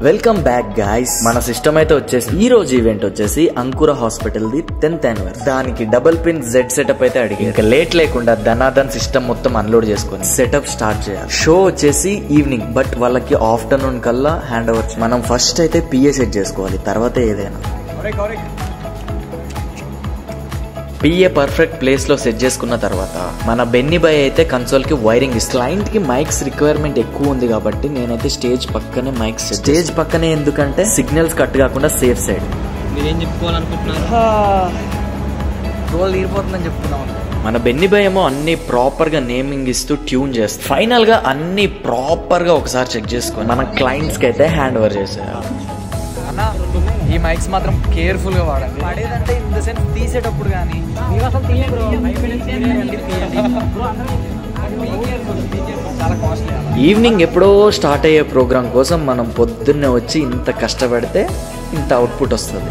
Welcome back guys. మన system అయితే వచ్చేసి ఈ రోజు ఈవెంట్ వచ్చేసి అంకుర హాస్పిటల్ ది 10th యానివర్సరీ. దానికి డబుల్ పిన్ జెడ్ సెటప్ అయితే అడిగి ఇంకా లేట్ లేకుండా ధనాధన్ సిస్టమ్ మొత్తం అన్లోడ్ చేసుకొని సెటప్ స్టార్ట్ చేయాలి. షో వచ్చేసి ఈవినింగ్, బట్ వాళ్ళకి ఆఫ్టర్నూన్ కల్లా హ్యాండ్ ఓవర్. మనం ఫస్ట్ అయితే పిఏ సెట్ చేసుకోవాలి, తర్వాత ఏదైనా. పిఏ పర్ఫెక్ట్ ప్లేస్ లో సెట్ చేసుకున్న తర్వాత మన బెన్నీ బాయ్ అయితే కన్సోల్ కి వైరింగ్ ఇస్తుంది. క్లయింట్ కి మైక్స్ రిక్వైర్మెంట్ ఎక్కువ ఉంది కాబట్టి నేనైతే స్టేజ్ పక్కనే మైక్స్. స్టేజ్ పక్కనే ఎందుకంటే సిగ్నల్స్ కట్ కాకుండా సేఫ్ సైడ్. మీరేం చెప్పుకోవాలనుకుంటున్నారు? రోల్ తీరిపోతుందని చెప్తున్నాం. మన బెన్నీ బాయ్ ఏమో అన్ని ప్రాపర్ గా నేమింగ్ ఇస్తూ ట్యూన్ చేస్తాం. ఫైనల్ గా అన్ని ప్రాపర్ గా ఒకసారి చెక్ చేసుకొని మన క్లయింట్స్ కి అయితే హ్యాండ్ ఓవర్ చేసేయాలి. ఈ మైక్స్ మాత్రం కేర్ఫుల్ గా వాడండి. వాడేదంటే ఇన్ ద సెన్స్ తీసేటప్పుడు కానీ చాలా కాస్ట్లీ. ఈవినింగ్ ఎప్పుడో స్టార్ట్ అయ్యే ప్రోగ్రామ్ కోసం మనం పొద్దున్నే వచ్చి ఇంత కష్టపడితే ఇంత అవుట్పుట్ వస్తుంది.